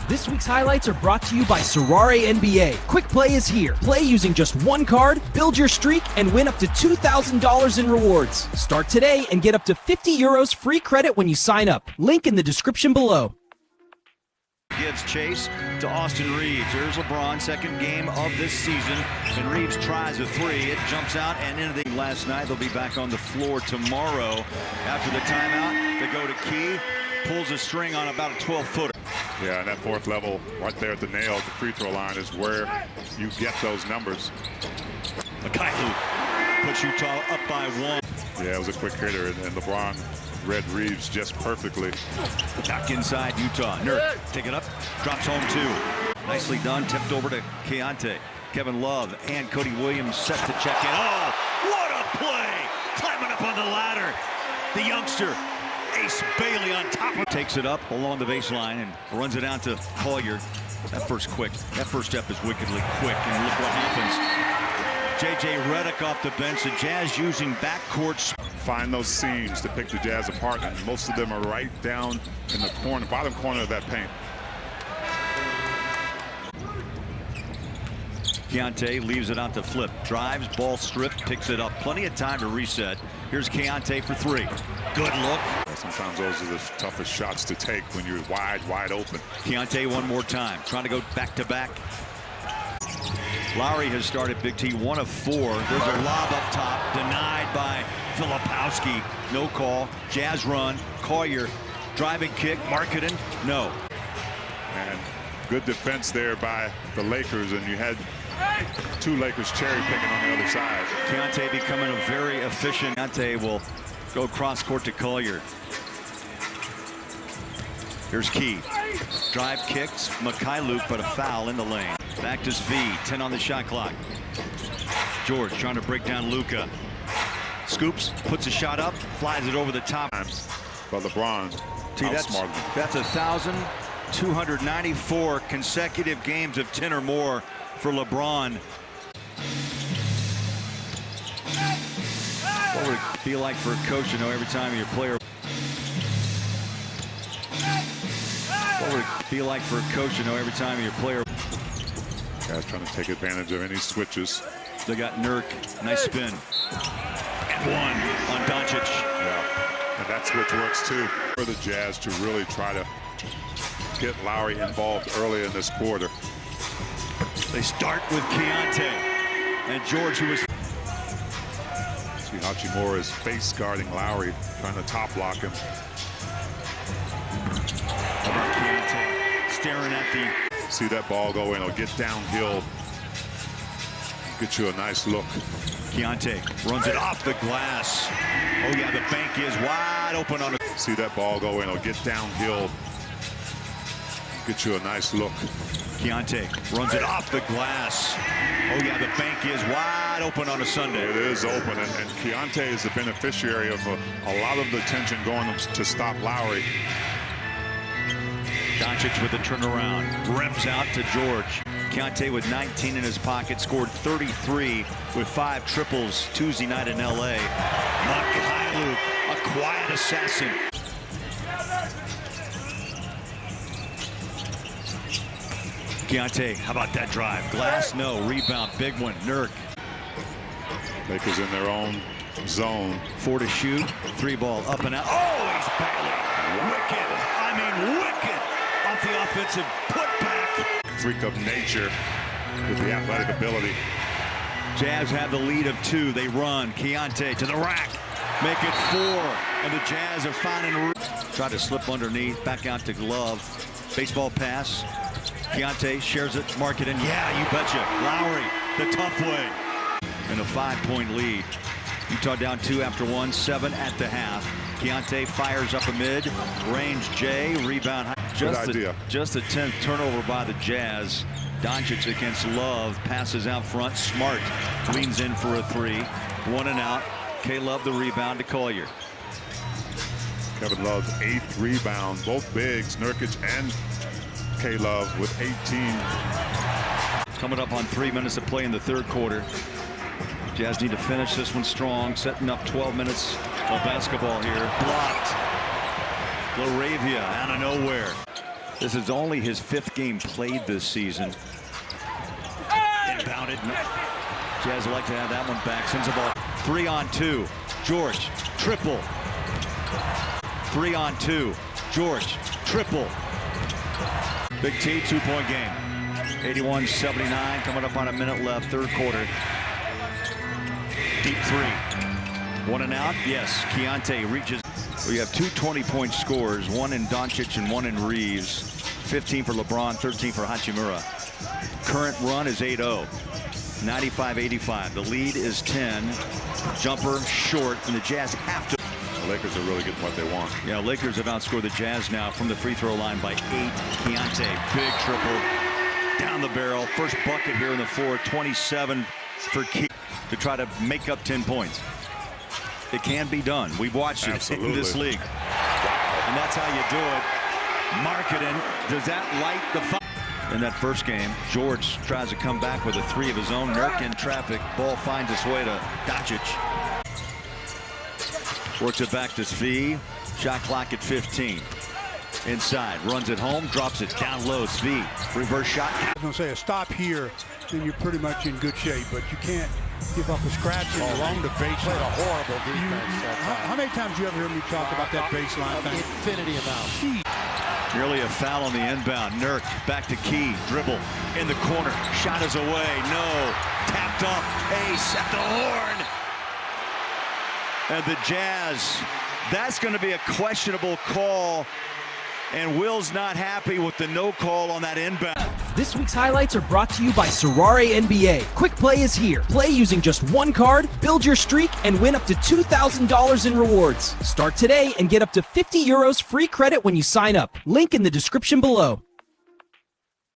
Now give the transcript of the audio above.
This week's highlights are brought to you by SORARE NBA. Quick Play is here. Play using just one card, build your streak, and win up to $2,000 in rewards. Start today and get up to €50 free credit when you sign up. Link in the description below. Gives chase to Austin Reeves. Here's LeBron, second game of this season. And Reeves tries a three. It jumps out and into the last night. They'll be back on the floor tomorrow. After the timeout, they go to Key. Pulls a string on about a 12-footer. Yeah, and that fourth level right there at the nail at the free throw line is where you get those numbers. Mikhailuk puts Utah up by one. Yeah, it was a quick hitter, and LeBron read Reeves just perfectly. Back inside Utah. Nurk, take it up, drops home two. Nicely done, tipped over to Keyonte. Kevin Love and Cody Williams set to check in. Oh, what a play! Climbing up on the ladder. The youngster, Ace Bailey on top. Takes it up along the baseline and runs it out to Collier. That first step is wickedly quick, and look what happens. J.J. Redick off the bench. The Jazz using backcourts. Find those seams to pick the Jazz apart, and most of them are right down in the corner, bottom corner of that paint. Keyonte leaves it out to Flip. Drives, ball stripped, picks it up. Plenty of time to reset. Here's Keyonte for three. Good look. Sometimes those are the toughest shots to take when you're wide open. Keyonte one more time, trying to go back-to-back. Lowry has started Big T 1 of 4. There's a lob up top, denied by Filipowski. No call. Jazz run. Collier, driving kick. Marketing, no. And good defense there by the Lakers, and you had two Lakers cherry picking on the other side. Keyonte becoming a very efficient. Keyonte will go cross court to Collier. Here's Key. Drive kicks. Mikhailuk, but a foul in the lane. Back to Svi. 10 on the shot clock. George trying to break down Luka. Scoops, puts a shot up, flies it over the top. But LeBron, that's 1,294 consecutive games of 10 or more for LeBron. What would it be like for a coach to know every time your player? What would it be like for a coach to know every time your player? Guys trying to take advantage of any switches. They got Nurk, nice spin. And one on Doncic. Yeah, and that switch works too. For the Jazz to really try to get Lowry involved early in this quarter. They start with Keyonte and George, who was. See Hachimura is face guarding Lowry, trying to top block him. How about Keyonte staring at the. See that ball go in, it'll get downhill. Get you a nice look. Keyonte runs it off the glass. Oh yeah, the bank is wide open on it. See that ball go in, it'll get downhill. Get you a nice look. Keyonte runs it off the glass. Oh yeah, the bank is wide open on a Sunday. It is open, and Keyonte is the beneficiary of a lot of the attention going to stop Lowry. Doncic with the turnaround, rims out to George. Keyonte with 19 in his pocket, scored 33 with 5 triples Tuesday night in LA. Mikhailuk, a quiet assassin. Keyonte, how about that drive? Glass, no. Rebound, big one. Nurk. Lakers in their own zone. 4 to shoot. 3 ball up and out. Oh, he's Bailey. Wicked. I mean, wicked. Off the offensive putback. Freak of nature with the athletic ability. Jazz have the lead of 2. They run. Keyonte to the rack. Make it 4. And the Jazz are finding a room. Try to slip underneath. Back out to Glove. Baseball pass. Keyonte shares it. Marketing. Yeah, you betcha. Lowry the tough way. And a 5-point lead. Utah down 2 after 1. 7 at the half. Keyonte fires up a mid. Range J. Rebound. Just the 10th turnover by the Jazz. Doncic against Love. Passes out front. Smart leans in for a 3. 1 and out. K-Love the rebound to Collier. Kevin Love's 8th rebound. Both bigs, Nurkic and K-Love with 18. Coming up on 3 minutes of play in the third quarter. Jazz need to finish this one strong, setting up 12 minutes of basketball here. Blocked. LaRavia out of nowhere. This is only his 5th game played this season. Inbounded. Jazz would like to have that one back. Sends the ball 3-on-2. George, triple. 3-on-2. George, triple. Big T, 2-point game. 81-79, coming up on a minute left, 3rd quarter. Deep 3. 1 and out, yes. Keyonte reaches. We have 2 20-point scores, 1 in Doncic and 1 in Reeves. 15 for LeBron, 13 for Hachimura. Current run is 8-0. 95-85. The lead is 10. Jumper short, and the Jazz have to. The Lakers are really getting what they want. Yeah, Lakers have outscored the Jazz now from the free throw line by 8. Keyonte, big triple down the barrel. First bucket here in the 4th. 27 for Key to try to make up 10 points. It can be done. We've watched it in this league. And that's how you do it. Marketing. Does that light the fire? In that first game, George tries to come back with a 3 of his own. Nurk in traffic. Ball finds its way to Doncic. Works it back to Svi. Shot clock at 15. Inside, runs it home, drops it down low. Svi, reverse shot. I was going to say a stop here, then you're pretty much in good shape, but you can't give up a scratch along the baseline. Played a horrible defense. How many times you ever hear me talk about that baseline thing? Infinity amount. Nearly a foul on the inbound. Nurk back to Key. Dribble in the corner. Shot is away. No. Tapped up. Ace at the horn. And the Jazz. That's going to be a questionable call. And Will's not happy with the no call on that inbound. This week's highlights are brought to you by SORARE NBA. Quick play is here. Play using just 1 card, build your streak, and win up to $2,000 in rewards. Start today and get up to €50 free credit when you sign up. Link in the description below.